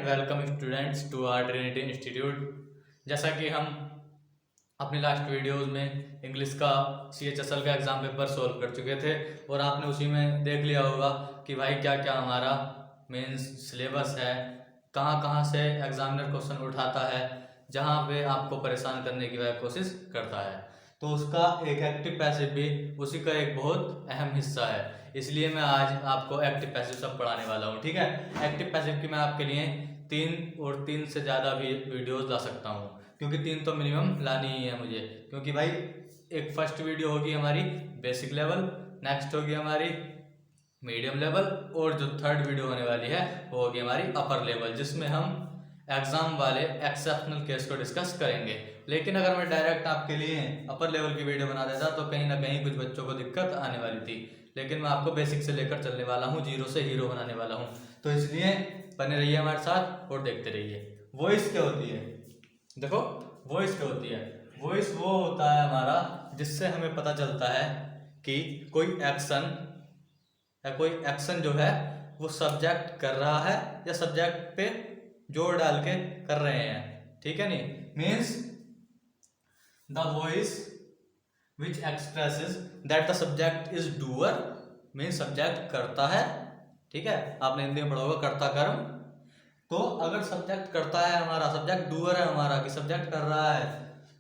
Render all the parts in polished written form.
Welcome students to our Trinity Institute. जैसा कि हम अपनी लास्ट वीडियोस में इंग्लिश का CHSL का एग्ज़ाम पेपर सोल्व कर चुके थे और आपने उसी में देख लिया होगा कि भाई क्या क्या हमारा मेंस सिलेबस है, कहाँ कहाँ से एग्जामिनर क्वेश्चन उठाता है, जहाँ पे आपको परेशान करने की वह कोशिश करता है। तो उसका एक एक्टिव पैसिव भी उसी का एक बहुत अहम हिस्सा है। इसलिए मैं आज आपको एक्टिव पैसिव सब पढ़ाने वाला हूँ। ठीक है, एक्टिव पैसिव की मैं आपके लिए 3 से ज़्यादा भी वीडियोस ला सकता हूँ, क्योंकि 3 तो मिनिमम लानी ही है मुझे। क्योंकि भाई एक फर्स्ट वीडियो होगी हमारी बेसिक लेवल, नेक्स्ट होगी हमारी मीडियम लेवल, और जो थर्ड वीडियो होने वाली है वो होगी हमारी अपर लेवल, जिसमें हम एग्जाम वाले एक्सेप्शनल केस को डिस्कस करेंगे। लेकिन अगर मैं डायरेक्ट आपके लिए अपर लेवल की वीडियो बना देता तो कहीं ना कहीं कुछ बच्चों को दिक्कत आने वाली थी। लेकिन मैं आपको बेसिक से लेकर चलने वाला हूँ, जीरो से हीरो बनाने वाला हूँ। तो इसलिए बने रहिए हमारे साथ और देखते रहिए। वॉइस क्या होती है? देखो, वॉइस क्या होती है? वॉइस वो होता है हमारा जिससे हमें पता चलता है कि कोई एक्शन या कोई एक्शन जो है वो सब्जेक्ट कर रहा है या सब्जेक्ट पे जोर डाल के कर रहे हैं। ठीक है नहीं, means the voice which expresses that the subject is doer, means subject करता है। ठीक है, आपने हिंदी में पढ़ा होगा कर्ता कर्म। तो अगर सब्जेक्ट करता है हमारा, सब्जेक्ट डूअर है हमारा कि सब्जेक्ट कर रहा है,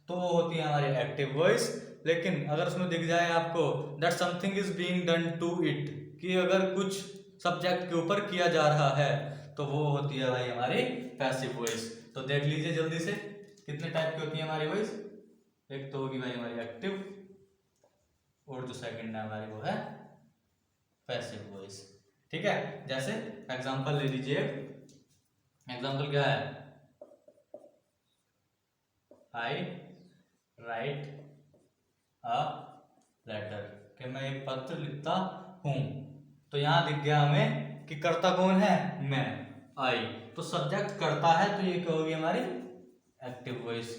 तो वो होती है हमारी एक्टिव वॉइस। लेकिन अगर उसमें दिख जाए आपको that something is being done to it, कि अगर कुछ सब्जेक्ट के ऊपर किया जा रहा है, तो वो होती है भाई हमारी पैसिव वॉइस। तो देख लीजिए जल्दी से कितने टाइप की होती है हमारी वॉइस। एक तो होगी भाई हमारी एक्टिव, और जो सेकंड है हमारी वो है पैसिव वॉइस। ठीक है, जैसे एग्जांपल ले लीजिए। एग्जांपल क्या है? आई राइट अ लेटर, कि मैं एक पत्र लिखता हूं। तो यहां दिख गया हमें कि कर्ता कौन है? मैं, आई। तो सब्जेक्ट करता है, तो ये क्या होगी हमारी एक्टिव वॉइस।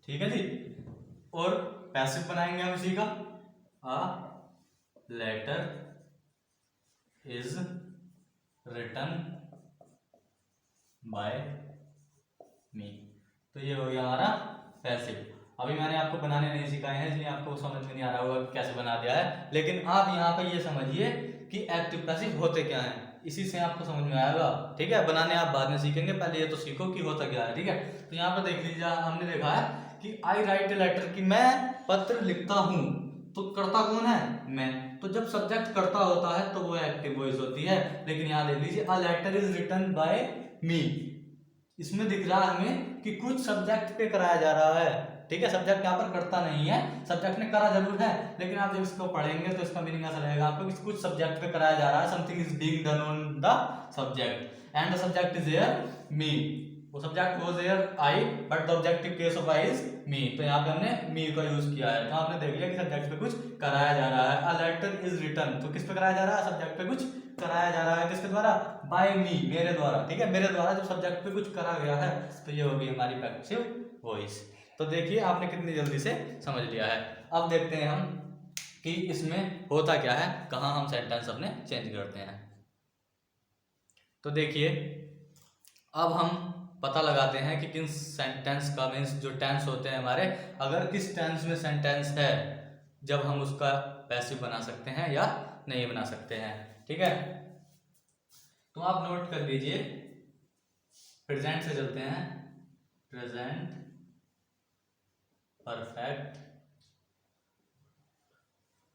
ठीक है जी। और पैसिव बनाएंगे हम इसी का, a letter is written by me. तो ये हो गया हमारा पैसिव। अभी मैंने आपको बनाने नहीं सिखाए हैं, इसलिए आपको समझ में नहीं आ रहा होगा कैसे बना दिया है। लेकिन आप यहाँ पे ये समझिए कि एक्टिव पैसिव होते क्या हैं, इसी से आपको समझ में आएगा। ठीक है, बनाने आप बाद में सीखेंगे, पहले ये तो सीखो कि होता क्या है। ठीक है, तो यहाँ पर देख लीजिए, हमने देखा है कि आई राइट ए लेटर, कि मैं पत्र लिखता हूँ। तो करता कौन है? मैं। तो जब सब्जेक्ट करता होता है तो वो एक्टिव वॉइस होती है। लेकिन यहाँ देख लीजिए, a letter is written by me, इसमें दिख रहा है हमें कि कुछ सब्जेक्ट पे कराया जा रहा है। ठीक है, सब्जेक्ट यहाँ पर करता नहीं है, सब्जेक्ट ने करा जरूर है, लेकिन आप जब इसको पढ़ेंगे तो इसका मीनिंग ऐसा रहेगा आपको कि कुछ सब्जेक्ट पे कराया जा रहा है। Something is being done on the subject and the subject is here me. वो subject was here I, but the objective case of I is me. तो यहाँ पे हमने मी का यूज किया है। तो आपने देख लिया कि सब्जेक्ट पे कुछ कराया जा रहा है। अ लेटर इज रिटन, तो किस पे कराया जा रहा है? सब्जेक्ट पे कुछ कराया जा रहा है। किसके द्वारा? बाय मी, मेरे द्वारा। ठीक है, मेरे द्वारा जब सब्जेक्ट पे कुछ करा गया है, तो ये होगी हमारी पैसिव वॉइस। तो देखिए आपने कितनी जल्दी से समझ लिया है। अब देखते हैं हम कि इसमें होता क्या है, कहाँ हम सेंटेंस अपने चेंज करते हैं। तो देखिए, अब हम पता लगाते हैं कि किन सेंटेंस का, मीन्स जो टेंस होते हैं हमारे, अगर किस टेंस में सेंटेंस है जब हम उसका पैसिव बना सकते हैं या नहीं बना सकते हैं। ठीक है, तो आप नोट कर लीजिए। प्रेजेंट से चलते हैं, प्रेजेंट परफेक्ट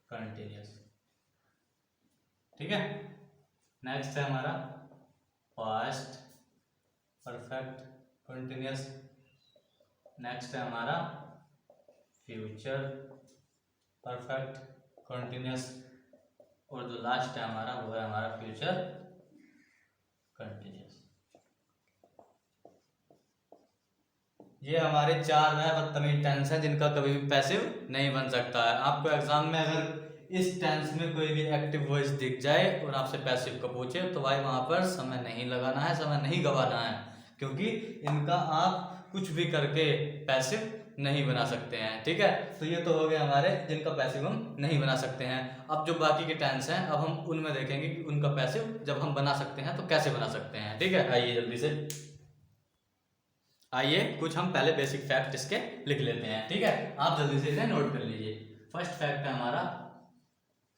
कंटिन्यूअस। ठीक है, नेक्स्ट है हमारा पास्ट परफेक्ट कंटिन्यूअस। नेक्स्ट है हमारा फ्यूचर परफेक्ट कंटिन्यूअस, और जो लास्ट है हमारा वो है हमारा फ्यूचर कंटिन्यूअस। ये हमारे 4 वह बदतमीज टेंस हैं जिनका कभी भी पैसिव नहीं बन सकता है। आपको एग्जाम में अगर इस टेंस में कोई भी एक्टिव वॉइस दिख जाए और आपसे पैसिव को पूछे, तो भाई वहां पर समय नहीं लगाना है, समय नहीं गंवाना है, क्योंकि इनका आप कुछ भी करके पैसिव नहीं बना सकते हैं। ठीक है, तो ये तो हो गए हमारे जिनका पैसिव हम नहीं बना सकते हैं। अब जो बाकी के टेंस हैं, अब हम उनमें देखेंगे कि उनका पैसिव जब हम बना सकते हैं तो कैसे बना सकते हैं। ठीक है, आइए जल्दी से। आइए कुछ हम पहले बेसिक फैक्ट इसके लिख लेते हैं, ठीक है। आप जल्दी से इसे नोट कर लीजिए। फर्स्ट फैक्ट है हमारा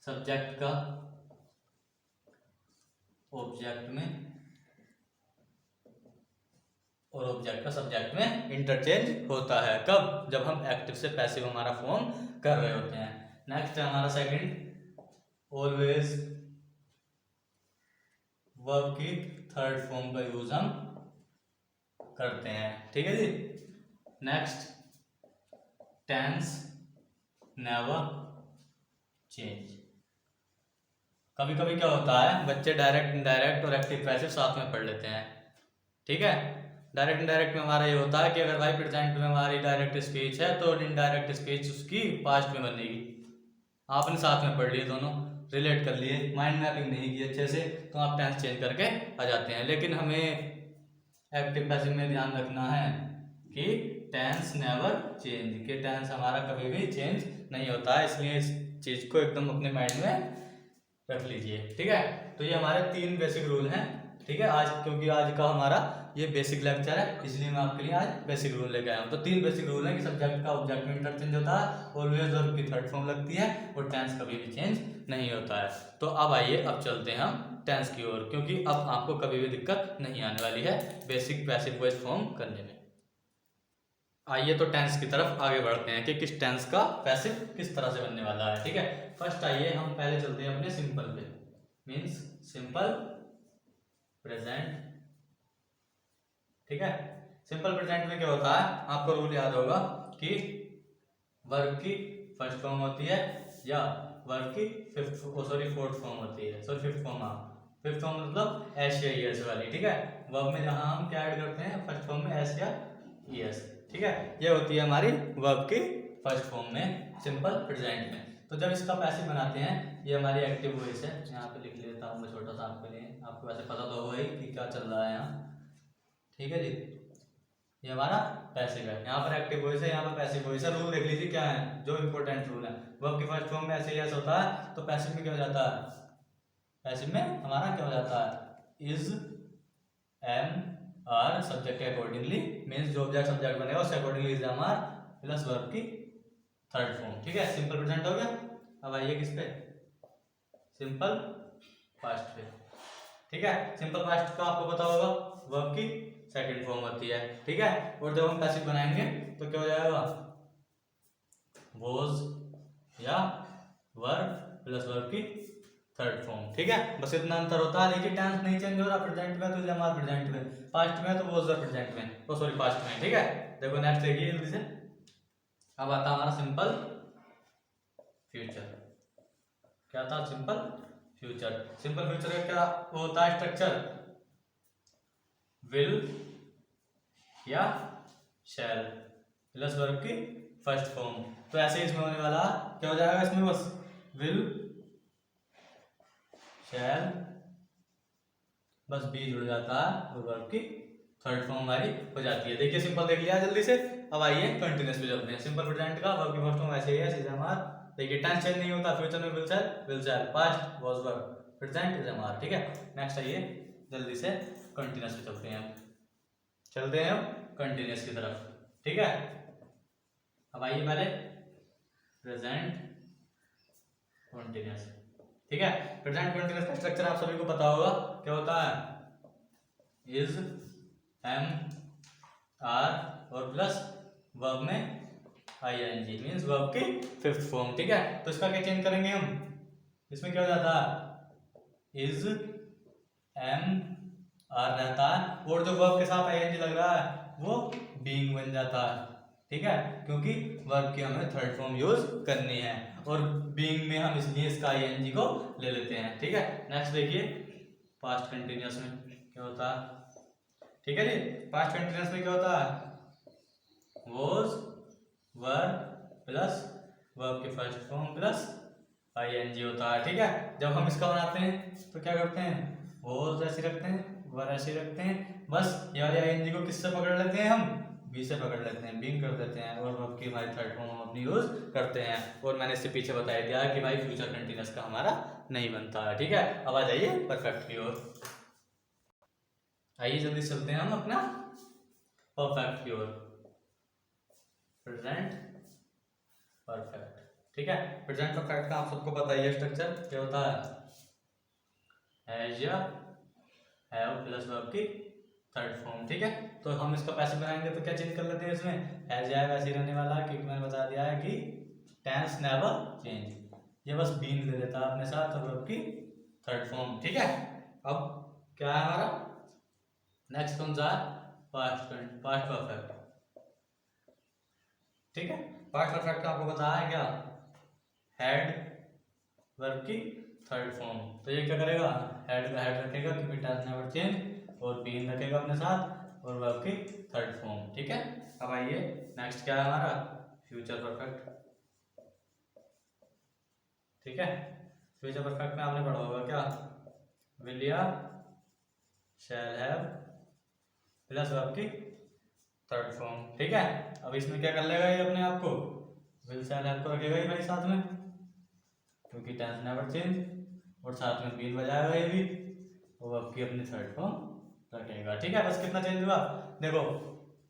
सब्जेक्ट का ऑब्जेक्ट में और ऑब्जेक्ट का सब्जेक्ट में इंटरचेंज होता है। कब? जब हम एक्टिव से पैसिव हमारा फॉर्म कर रहे होते हैं। नेक्स्ट है हमारा सेकंड, ऑलवेज वर्ब की थर्ड फॉर्म का यूज हम करते हैं, ठीक है जी। Next, tense never change. कभी कभी क्या होता है, बच्चे डायरेक्ट, इनडायरेक्ट और एक्टिव पैसिव साथ में पढ़ लेते हैं, ठीक है। डायरेक्ट इनडायरेक्ट में हमारा ये होता है कि अगर भाई प्रेजेंट में हमारी डायरेक्ट स्पीच है तो इनडायरेक्ट स्पीच उसकी पास्ट में बनेगी। आपने साथ में पढ़ लिए, दोनों रिलेट कर लिए, माइंड मैपिंग नहीं की अच्छे से, तो आप टेंस चेंज करके आ जाते हैं। लेकिन हमें एक्टिव पैसिव में ध्यान रखना है कि टेंस नेवर चेंज, कि टेंस हमारा कभी भी चेंज नहीं होता है, इसलिए इस चीज को एकदम अपने माइंड में रख लीजिए, ठीक है। तो ये हमारे 3 बेसिक रूल हैं, ठीक है। आज क्योंकि आज का हमारा ये बेसिक लेक्चर है, इसलिए मैं आपके लिए आज बेसिक रूल लेके आया हूँ। तो 3 बेसिक रूल है कि सब्जेक्ट का ऑब्जेक्ट में इंटरचेंज होता है, ऑलवेज वर्ब की थर्ड फॉर्म लगती है, और टेंस कभी भी चेंज नहीं होता है। तो अब आइए, अब चलते हैं हम टेंस की ओर, क्योंकि अब आपको कभी भी दिक्कत नहीं आने वाली है बेसिक पैसिव वॉइस फॉर्म करने में। आइए तो टेंस की तरफ आगे बढ़ते हैं कि किस टेंस का पैसिव किस तरह से बनने वाला है, ठीक है। फर्स्ट आइए हम पहले चलते हैं अपने सिंपल पे, मीन्स सिंपल प्रेजेंट, ठीक है। सिंपल प्रेजेंट में क्या होता है, आपको रूल याद होगा कि वर्ब की फर्स्ट फॉर्म होती है या वर्ब की फोर्थ फॉर्म होती है, फिफ्थ फॉर्म। फिफ्थ फॉर्म मतलब एस या ईएस वाली, ठीक है। वर्ब में जहां हम क्या ऐड करते हैं फर्स्ट फॉर्म में, एस या ईएस, ठीक है। ये होती है हमारी वर्ब की फर्स्ट फॉर्म में सिंपल प्रेजेंट में। तो जब इसका पैसिव बनाते हैं, ये हमारी एक्टिव वॉइस है, यहाँ पे लिख लेता हूँ मैं छोटा सा आपके लिए, आपको वैसे पता तो होगा ही कि क्या चल रहा है यहाँ, ठीक है जी। ये हमारा पैसिव है, यहाँ पर एक्टिव वॉइस है, यहाँ पर पैसिव वॉइस है। रूल देख लीजिए क्या है जो इंपॉर्टेंट रूल है। वर्ब की फर्स्ट फॉर्म में ऐसे यस होता है तो पैसिव में क्या हो जाता है, पैसिव में हमारा क्या हो जाता है, इज एम आर सब्जेक्ट के अकॉर्डिंगली, मीन्स जो ऑब्जेक्ट सब्जेक्ट बनेगा उसके accordingly is am are plus verb की थर्ड फॉर्म, ठीक है। सिंपल प्रेजेंट हो गया। अब आइए किस पे, सिंपल पास्ट पे, ठीक है। सिंपल पास्ट का आपको पता होगा वर्ब की सेकंड फॉर्म होती है, ठीक है। और जब हम पैसिव बनाएंगे तो क्या हो जाएगा, वॉज या वर्ब प्लस वर्ब की थर्ड फॉर्म, ठीक है। बस इतना अंतर होता है, लेकिन टेंस नहीं चेंज हो रहा, प्रेजेंट में तो जमा प्रेजेंट में, पास्ट में तो वॉज प्रेजेंट में, तो सॉरी पास्ट में, ठीक है। देखो नेक्स्ट देखिए जल्दी से। अब आता हमारा सिंपल फ्यूचर। क्या था, सिंपल फ्यूचर। सिंपल फ्यूचर का क्या होता है स्ट्रक्चर, विल या शैल प्लस वर्ब की फर्स्ट फॉर्म। तो ऐसे इसमें होने वाला क्या हो जाएगा, इसमें बस विल शैल बस बी जुड़ जाता है और वर्ब की थर्ड फॉर्म हमारी हो जाती है। देखिए सिंपल देख लिया जल्दी से। अब आइए कंटिन्यूअस पे चलते हैं। सिंपल प्रेजेंट का वर्ब की फर्स्ट फॉर्म ऐसे ही है, सीएमआर। देखिए टेंस चेंज नहीं होता, फ्यूचर में will shell, past was verb, present is MR, ठीक है। नेक्स्ट आइए जल्दी से कंटिन्यूअस पे चलते हैं, चलते हैं कंटिन्यूअस की तरफ, ठीक है। अब आइए पहले प्रेजेंट कंटिन्यूअस, ठीक है। प्रेजेंट कंटिन्यूअस का स्ट्रक्चर आप सभी को पता होगा, क्या होता है, इज एम आर और प्लस वर्ब में आईएनजी, मींस वर्ब की फिफ्थ फॉर्म, ठीक है। तो इसका क्या चेंज करेंगे हम, इसमें क्या हो जाता है, इज एम आर रहता है, और जो वर्ब के साथ आईएनजी लग रहा है वो बीइंग बन जाता है, ठीक है। क्योंकि वर्ब की हमें थर्ड फॉर्म यूज करनी है, और बीइंग में हम इसलिए इसका आईएनजी को ले लेते हैं, ठीक है। नेक्स्ट देखिए पास्ट कंटिन्यूअस में क्या होता है, ठीक है जी। पास्ट कंटिन्यूअस में क्या होता है, वॉज वर्ब प्लस वर्ब की फर्स्ट फॉर्म प्लस आईएनजी होता है, ठीक है। जब हम इसका बनाते हैं तो क्या करते हैं, वॉज ऐसे रखते हैं, वर्ब ऐसे रखते हैं, बस यार आईएनजी को किससे पकड़ लेते हैं हम, बी से पकड़ लेते हैं, बीइंग कर देते हैं, और वर्ब की हमारी थर्ड फॉर्म हम अपनी यूज करते हैं। और मैंने इससे पीछे बताया दिया कि भाई फ्यूचर कंटिन्यूअस का हमारा नहीं बनता है, ठीक है। अब आ जाइए परफेक्ट की ओर, आइए जल्दी चलते हैं हम अपना परफेक्ट की ओर, प्रेजेंट परफेक्ट। ठीक है, प्रेजेंट परफेक्ट का आप सबको पता ही है स्ट्रक्चर क्या होता है, हैज या हैव प्लस वर्ब की थर्ड फॉर्म। ठीक है, तो हम इसका पैसिव बनाएंगे तो क्या चेंज कर लेते हैं इसमें, हैज या वैसे ही रहने वाला है क्योंकि मैंने बता दिया है कि टेंस नेवर चेंज, ये बस बीन ले लेता है अपने साथ और वर्ब की थर्ड फॉर्म। ठीक है, अब क्या है हमारा नेक्स्ट कौन सा है, पास्ट परफेक्ट। ठीक है, पास्ट परफेक्ट का आपको बताया है क्या, हेड वर्ब की थर्ड फॉर्म। तो ये क्या करेगा, हेड का हेड रखेगा क्योंकि टेंस नेवर चेंज, और बीन रखेगा अपने साथ और वर्ब की थर्ड फॉर्म। ठीक है, अब आइए नेक्स्ट क्या है हमारा, फ्यूचर परफेक्ट। ठीक है, फ्यूचर परफेक्ट में आपने पढ़ा होगा क्या, विल या शैल हैव प्लस वर्ब की थर्ड फॉर्म। ठीक है, अब इसमें क्या कर लेगा ये अपने आप को, विल शैल हैव को रखेगा ही भाई साथ में क्योंकि टेंस नेवर चेंज, और साथ में बीन बजाएगा ये भी, और वर्ब की अपनी थर्ड फॉर्म रखेगा। ठीक है, बस कितना चेंज हुआ देखो,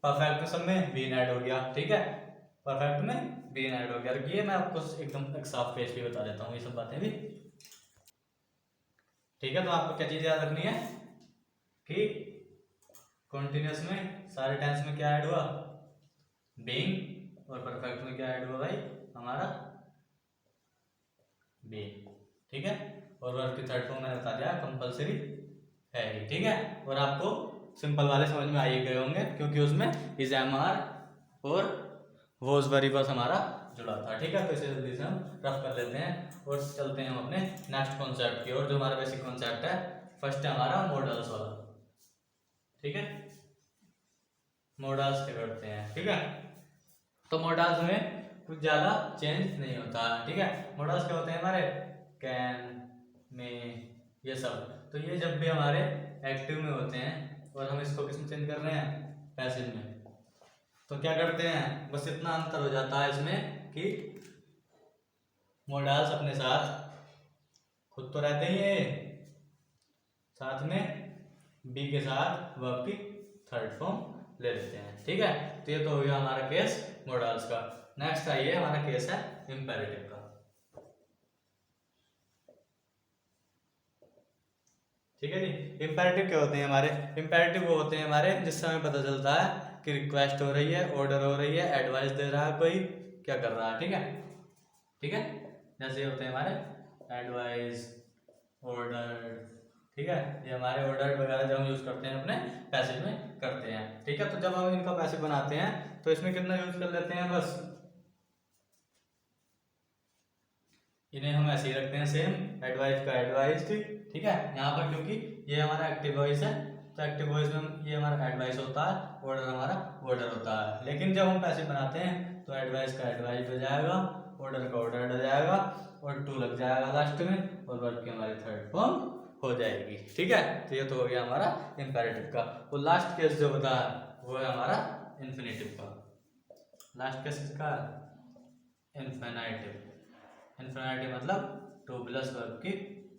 परफेक्ट में सब में बीन ऐड हो गया। ठीक है, परफेक्ट में बीन ऐड हो गया, ये मैं आपको एकदम एक साफ पेज पे बता देता हूँ ये सब बातें भी। ठीक है, तो आपको क्या चीज याद रखनी है कि कॉन्टिन्यूस में सारे टेंस में क्या ऐड हुआ, बीइंग, और परफेक्ट में क्या ऐड हुआ भाई हमारा बीइंग। ठीक है, और वर्ब की थर्ड फॉर्म मैंने बता दिया कंपलसरी है ही। ठीक है, और आपको सिंपल वाले समझ में आ ही गए होंगे क्योंकि उसमें इज एम आर और वोज वेरिएबल्स हमारा जुड़ा था। ठीक है, तो इसे जल्दी से हम रफ कर लेते हैं और चलते हैं हम अपने नेक्स्ट कॉन्सेप्ट की ओर, जो हमारा बेसिक कॉन्सेप्ट है। फर्स्ट है हमारा मॉडल्स वाला। ठीक है, मॉडल्स क्या करते हैं। ठीक है, तो मॉडल्स में कुछ ज्यादा चेंज नहीं होता। ठीक है, मॉडल्स क्या होते हैं हमारे, कैन, में, ये सब। तो ये जब भी हमारे एक्टिव में होते हैं और हम इसको किसमें चेंज कर रहे हैं, पैसिव में, तो क्या करते हैं, बस इतना अंतर हो जाता है इसमें कि मॉडल्स अपने साथ खुद तो रहते ही है, साथ में बी के साथ वर्ब की थर्ड फॉर्म ले लेते हैं। ठीक है, तो ये तो हो गया हमारा केस मॉडल्स का। नेक्स्ट आइए हमारा केस है इंपेरेटिव का। ठीक है जी, इंपेरेटिव क्या होते हैं हमारे, इंपेरेटिव वो होते हैं हमारे जिससे हमें पता चलता है कि रिक्वेस्ट हो रही है, ऑर्डर हो रही है, एडवाइस दे रहा है, कोई क्या कर रहा है। ठीक है, ठीक है, जैसे होते हैं हमारे एडवाइस, ऑर्डर। ठीक है, ये हमारे ऑर्डर वगैरह जो हम यूज करते हैं अपने पैसेज में करते हैं। ठीक है, तो जब हम इनका पैसेज बनाते हैं तो इसमें कितना यूज कर लेते हैं, बस इन्हें हम ऐसे ही रखते हैं सेम, एडवाइस का एडवाइस। ठीक है, यहाँ पर क्योंकि ये हमारा एक्टिव वॉइस है तो एक्टिव वॉइस में ये हमारा एडवाइस होता है, ऑर्डर हमारा ऑर्डर होता है। लेकिन जब हम पैसिव बनाते हैं तो एडवाइस का एडवाइस हो जाएगा, ऑर्डर का ऑर्डर हो जाएगा, और टू लग जाएगा लास्ट में, और वर्ब की हमारी थर्ड फॉर्म हो जाएगी। ठीक है, तो ये तो हो गया हमारा इंपेरेटिव का। वो लास्ट केस जो होता है वो है हमारा इन्फिनेटिव का। लास्ट केस किसका, इन्फिनेटिव। इन्फिनेटिव मतलब टू प्लस वर्ब की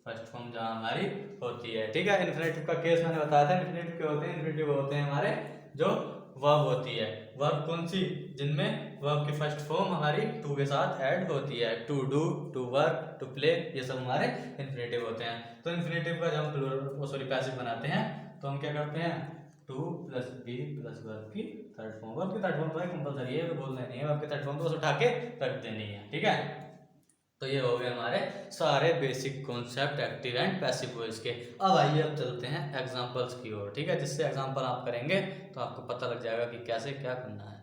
फर्स्ट फॉर्म जहाँ हमारी होती है। ठीक है, इन्फिनेटिव का केस मैंने बताया था। इन्फिनेटिव क्या होते हैं, इन्फिनेटिव होते हैं हमारे जो वर्ब होती है। वर्ब कौन सी, जिनमें वर्ब की फर्स्ट फॉर्म हमारी टू के साथ ऐड होती है, to do, to work, to play, ये सब हमारे इन्फिनेटिव होते हैं। तो इन्फिनेटिव का जब हम प्लूरल पैसिव बनाते हैं तो हम क्या करते हैं, to plus be plus verb की थर्ड फॉर्म। वर्ब की थर्ड फॉर्म तो कंपलसरी है, तो बोलना नहीं है, वर्ब की थर्ड फॉर्म तो बस उठा के रख देनी है। ठीक है, तो ये हो गए हमारे सारे basic concept active and passive voice के। अब आइए अब चलते हैं एग्जांपल्स की ओर। ठीक है, जिससे एग्जांपल आप करेंगे तो आपको पता लग जाएगा कि कैसे क्या करना है।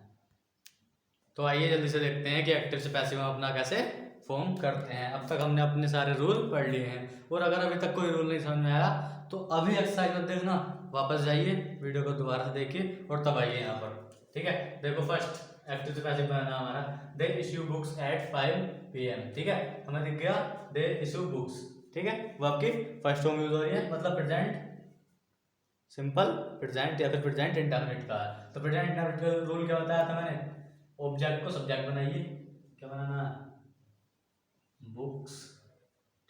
तो आइए जल्दी से देखते हैं कि एक्टिव से पैसिव हम अपना कैसे फॉर्म करते हैं। अब तक हमने अपने सारे रूल पढ़ लिए हैं, और अगर अभी तक कोई रूल नहीं समझ में आया तो अभी एक्सरसाइज मत देखना, वापस जाइए, वीडियो को दोबारा से देखिए और तब आइए यहाँ पर। ठीक है, देखो फर्स्ट एक्टिव से पैसिव बनाना हमारा, दे इश्यू बुक्स एट 5 PM। ठीक है, हमें दिख गया दे इश्यू बुक्स। ठीक है, वर्ब की फर्स्ट फॉर्म यूज हो रही है, मतलब प्रेजेंट सिंपल प्रेजेंट या फिर प्रेजेंट इंडेफिनिट का है। तो प्रेजेंट इंडेफिनिट का रूल क्या बताया था मैंने, ऑब्जेक्ट को सब्जेक्ट बनाइए, क्या बनाना, बुक्स।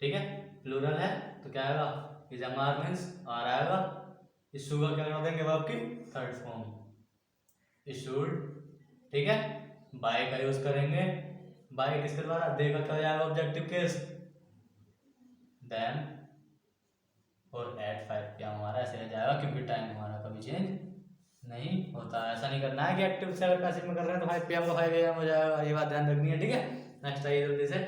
ठीक है, प्लूरल है तो क्या आएगा, is am are means are आएगा, इश्यू का क्या कर देंगे, वर्ब की थर्ड फॉर्म। इशूड, ठीक है। बाय का यूज करेंगे, बाय किसके द्वारा, दे का क्या हो जाएगा ऑब्जेक्टिव केस, देन और एट 5 PM हमारा ऐसे आ जाएगा, क्योंकि टाइम हमारा कभी चेंज नहीं होता है। ऐसा नहीं करना है कि एक्टिव से अगर पैसिव में कर रहे हैं तो 5 PM को 5 AM हो जाएगा, ये बात ध्यान रखनी है, ठीक है। नेक्स्ट आइए जल्दी से,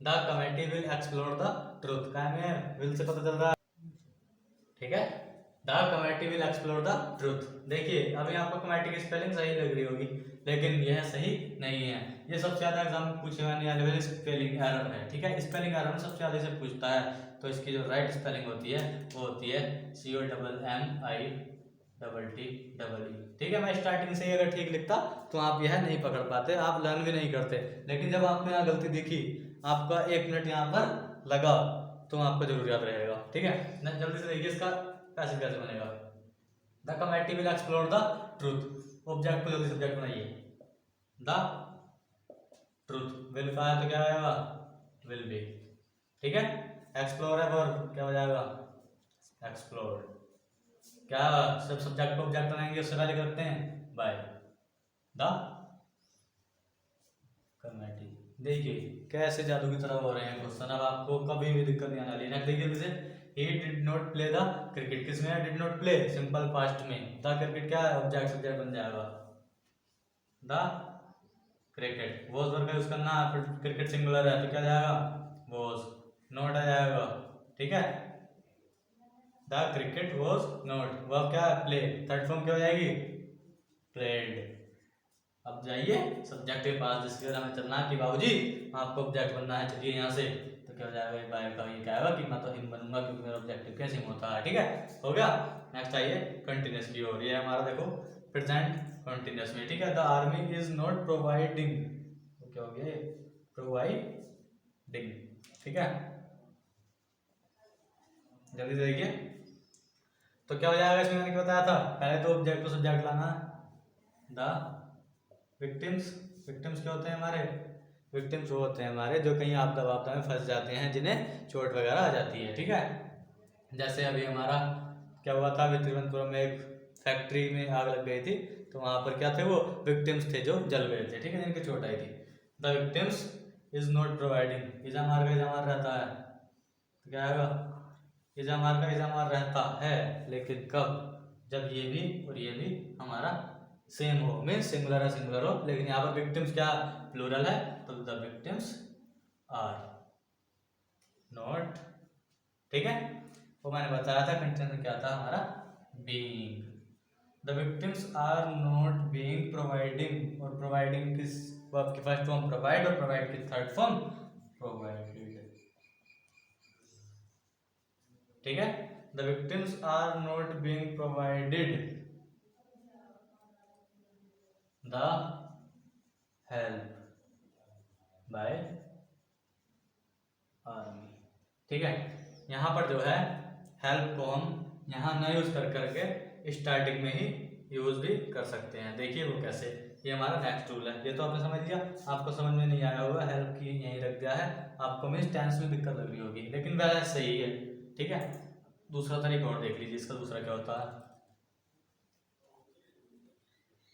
the committee will explore the truth, क्या में विल से पता चल रहा है, ठीक है। The committee will explore the truth, देखिए अभी आपको कमेटी की स्पेलिंग सही लग रही होगी, लेकिन यह सही नहीं है। ये सबसे ज्यादा एग्जाम पूछे जाने वाले स्पेलिंग एरर है, ठीक है। स्पेलिंग एरर में सबसे ज्यादा से पूछता है, तो इसकी जो राइट स्पेलिंग होती है वो होती है COMMITTTE, ठीक है। मैं स्टार्टिंग से ही अगर ठीक लिखता तो आप यह नहीं पकड़ पाते, आप लर्न भी नहीं करते, लेकिन जब आपको यहाँ गलती दिखी, आपका 1 मिनट यहाँ पर लगा, तो आपको जरूर याद रहेगा, ठीक है। जल्दी से देखिए इसका पैसिव कैसे बनेगा, the committee will explore the truth, object को जल्दी सब्जेक्ट बनाइए, द ट्रूथ, विल का है तो क्या आएगा, विल बी, ठीक है। एक्सप्लोर है और क्या हो जाएगा, एक्सप्लोर, क्या सब सब्जेक्ट को ऑब्जेक्ट बनाएंगे उससे पहले करते हैं बाय द कमेटी। देखिए कैसे जादू की तरह हो रहे हैं क्वेश्चन, अब आपको कभी भी दिक्कत नहीं आने वाली। नेक्स्ट देखिए जैसे he did not play the cricket, किसमें है, did not play, simple past में, द क्रिकेट क्या है, ऑब्जेक्ट सब्जेक्ट बन जाएगा, द क्रिकेट। वॉज वर्ब का यूज करना, फिर क्रिकेट सिंगुलर है तो क्या जाएगा, वॉज, नॉट आ जाएगा, ठीक है। The cricket was not, verb क्या है, प्ले, थर्ड फॉर्म क्या हो जाएगी, प्लेड। अब जाइए सब्जेक्ट के पास, जिसके हमें चलना है कि बाबूजी आपको ऑब्जेक्ट बनना है, चलिए यहाँ से, तो क्या हो जाएगा, बाय का ये क्या होगा कि मैं तो हिम बनूंगा क्योंकि मेरा ऑब्जेक्टिव क्या सिम होता है, ठीक है, हो गया। नेक्स्ट आइए कंटिन्यूस की ओर, ये हमारा देखो प्रेजेंट कंटिन्यूस में, ठीक है। The army is not providing, तो क्या हो गया, प्रोवाइडिंग, ठीक है। जल्दी से देखिए तो क्या हो जाएगा, इसमें मैंने क्या बताया था, पहले तो ऑब्जेक्ट को सब्जेक्ट लाना, द विक्टिम्स, विक्टिम्स क्या होते हैं हमारे, विक्टिम्स वो होते हैं हमारे जो कहीं आपदा वापदा में फंस जाते हैं, जिन्हें चोट वगैरह आ जाती है, ठीक है। जैसे अभी हमारा क्या हुआ था, अभी तिरुवनंतपुरम में एक फैक्ट्री में आग लग गई थी, तो वहां पर क्या थे, वो विक्टिम्स थे जो जल गए थे, ठीक है, जिनकी चोट आई थी। The victims is not providing, इजामार का इजामार रहता है, तो क्या आएगा, इजामार का इजामार रहता है, लेकिन कब, जब ये भी और ये भी हमारा सेम हो, मीन सिंगुलर है सिंगुलर हो, लेकिन यहाँ पर विक्टिम्स क्या प्लूरल है, तो द विक्टिम्स आर नॉट, ठीक है। वो मैंने बताया था कंटेंट में क्या था हमारा, being, the victims are not being providing, और प्रोवाइडिंग किस वर्ब की फर्स्ट फॉर्म प्रोवाइड, और प्रोवाइड की थर्ड फॉर्म प्रोवाइडेड, ठीक है। The victims are not being provided the help by army, ठीक है। यहाँ पर जो है हेल्प को हम यहाँ न यूज कर करके स्टार्टिंग में ही यूज भी कर सकते हैं, देखिए वो कैसे, ये हमारा नेक्स्ट रूल है, ये तो आपने समझ लिया। आपको समझ में नहीं आया होगा, हेल्प की यहीं रख दिया है, आपको मीन्स टेंस में दिक्कत लग रही होगी, लेकिन वह सही है, ठीक है। दूसरा तरीका और देख लीजिए, इसका दूसरा क्या होता है,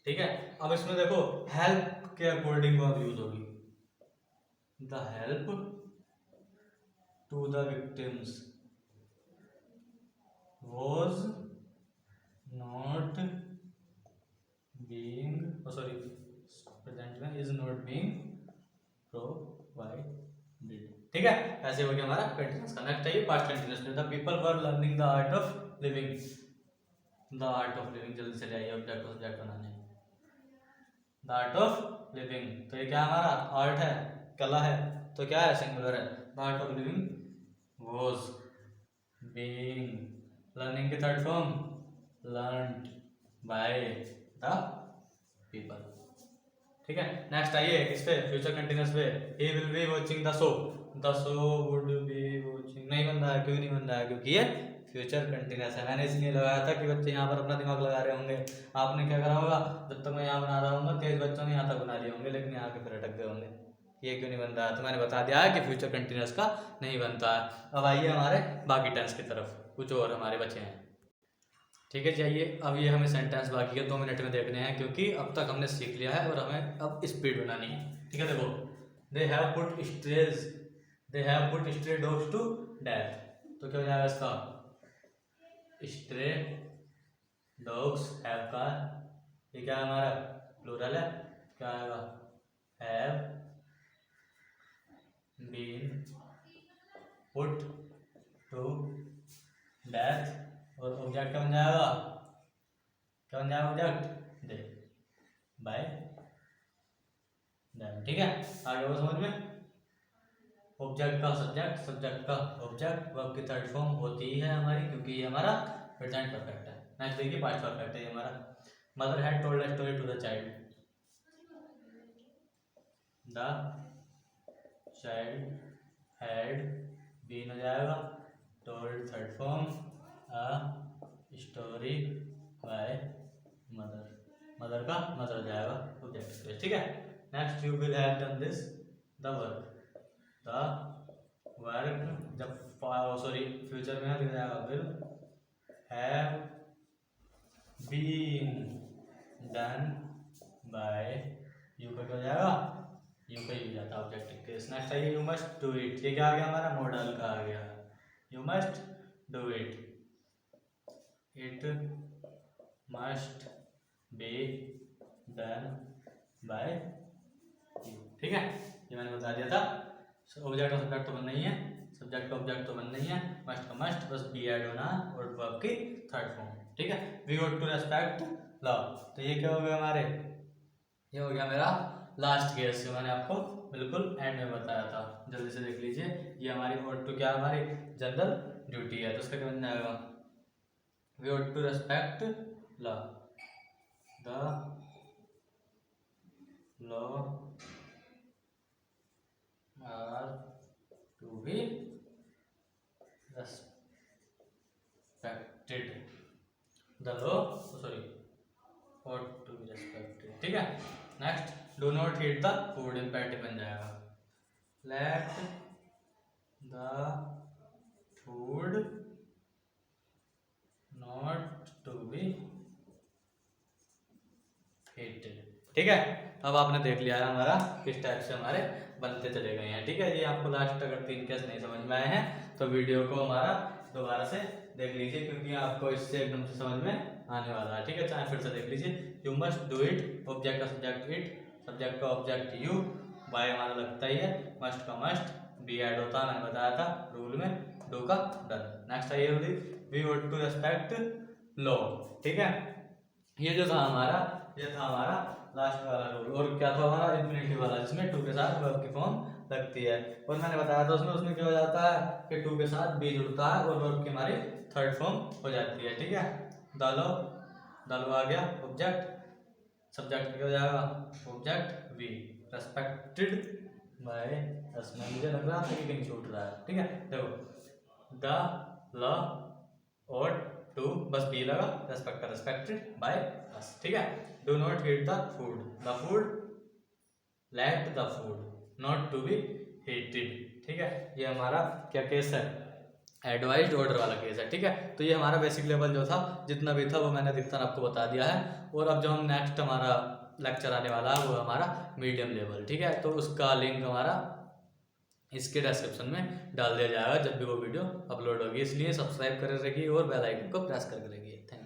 ठीक है। अब इसमें देखो हेल्प के अकॉर्डिंग वर्ब यूज होगी, the help to the victims was not being, oh sorry, present में is not being provided, ठीक है। ऐसे हो गया हमारा कंटिन्यूस का। नेक्स्ट है पास्ट कंटिन्यूस में, the people were learning the art of living, the art of living, जल्दी से जाइए ऑब्जेक्ट को सब्जेक्ट बनाने, द आर्ट ऑफ लिविंग, तो ये क्या हमारा आर्ट है, कला है, तो क्या है सिंगुलर है, the art of living was being, learning की third form learned by the people, ठीक है। नेक्स्ट आइए इस पे फ्यूचर कंटिन्यूस पे, he will be watching the show, the show would be watching, नहीं बन रहा है, क्यों नहीं बन रहा है, क्योंकि ये फ्यूचर कंटिन्यूस है। मैंने इसलिए लगाया था कि बच्चे यहाँ पर अपना दिमाग लगा रहे होंगे, आपने क्या करा होगा, जब तक मैं यहाँ बना रहा हूँ तेज बच्चों ने यहाँ तक बना लिए होंगे, लेकिन यहाँ के फिर अटक गए होंगे, ये क्यों नहीं बन रहा है, तो मैंने बता दिया है कि फ्यूचर कंटिन्यूस का नहीं बनता है। अब आइए हमारे बाकी टेंस की तरफ, कुछ और हमारे बचे हैं, ठीक है, जाइए अब ये हमें सेंटेंस बाकी है 2 मिनट में देखने हैं, क्योंकि अब तक हमने सीख लिया है और हमें अब स्पीड बनानी है। ठीक है, देखो they have put stray dogs to death, तो क्या हो जाएगा इसका, स्ट्रे डॉग्स हैव का ये क्या है हमारा प्लूरल है, क्या आएगा, have been put to death, और ऑब्जेक्ट क्या बन जाएगा, क्या बन जाएगा ऑब्जेक्ट, दे बाय देम। ठीक है, आगे वो समझ में, ऑब्जेक्ट का सब्जेक्ट, सब्जेक्ट का ऑब्जेक्ट, वर्ब की थर्ड फॉर्म होती है हमारी, क्योंकि ये हमारा प्रेजेंट परफेक्ट है। नेक्स्ट देखिए पास्ट परफेक्ट है ये हमारा, mother had told a story to the child had been हो जाएगा, told third form, a story by mother, mother का मदर हो जाएगा ऑब्जेक्ट। ठीक है, next you will have done this the work जब सॉरी फ्यूचर में लिखा जाएगा will have been done by you का क्या हो जाएगा, यू का यूज आता है ऑब्जेक्टिव केस। नेक्स्ट आइए यू मस्ट डू इट, ये क्या आ गया हमारा मॉडल का आ गया, you must do it, it must be done by you. ठीक है, ये मैंने बता दिया था, ऑब्जेक्ट और सब्जेक्ट तो बनना ही है, सब्जेक्ट का ऑब्जेक्ट तो बनना ही है, मस्ट का मस्ट, बस बी ऐड होना और वर्ब की थर्ड फॉर्म। ठीक है, we want to respect love, तो ये क्या हो गया हमारे, ये हो गया मेरा लास्ट केस, जो मैंने आपको बिल्कुल एंड में बताया था, जल्दी से देख लीजिए। ये हमारी वॉन्ट टू क्या हमारी जनरल ड्यूटी है, तो उसका क्या बन जाएगा, we want to respect love the law are to be respected, the law sorry ought to be respected। ठीक है, next do not heat the food, imperative बन जाएगा, let the food not to be heated. ठीक है, अब आपने देख लिया है हमारा किस टाइप से हमारे बनते चले गए हैं। ठीक है, ये आपको लास्ट अगर 3 केस नहीं समझ में आए हैं तो वीडियो को हमारा दोबारा से देख लीजिए, क्योंकि आपको इससे एकदम से समझ में आने वाला है। ठीक है, चाहे फिर से देख लीजिए, you must do it, object का सब्जेक्ट इट, सब्जेक्ट का ऑब्जेक्ट यू, बाय हमारा लगता ही है, मस्ट का मस्ट, बी ऐड होता है, मैंने बताया था रूल में, डू का डन। नेक्स्ट आइए we want to respect law. ठीक है, ये जो था हमारा, ये था हमारा लास्ट वाला रूल, और क्या था हमारा इंफिनिटिव वाला, जिसमें टू के साथ वर्ब की फॉर्म लगती है, और मैंने बताया था उसमें क्या हो जाता है कि टू के साथ बी जुड़ता है और वर्ब की हमारी थर्ड फॉर्म हो जाती है। ठीक है, दालो आ गया ऑब्जेक्ट, सब्जेक्ट क्या हो जाएगा object we, respected by us, में मुझे लग रहा था कि कहीं छूट रहा है। ठीक है, देखो द लॉ और टू बस बी लगा, रेस्पेक्टेड बाय अस। ठीक है, do not heat the food let the food not to be heated. ठीक है, ये हमारा क्या केस है, एडवाइज्ड ऑर्डर वाला केस है। ठीक है, तो ये हमारा बेसिक लेवल जो था जितना भी था वो मैंने अधिकतर आपको बता दिया है, और अब जो हम नेक्स्ट हमारा लेक्चर आने वाला है वो हमारा मीडियम लेवल। ठीक है, तो उसका लिंक हमारा इसके डिस्क्रिप्शन में डाल दिया जाएगा जब भी वो वीडियो अपलोड होगी, इसलिए सब्सक्राइब कर रखिए और बेल आइकन को प्रेस करके रखिए। Thank you.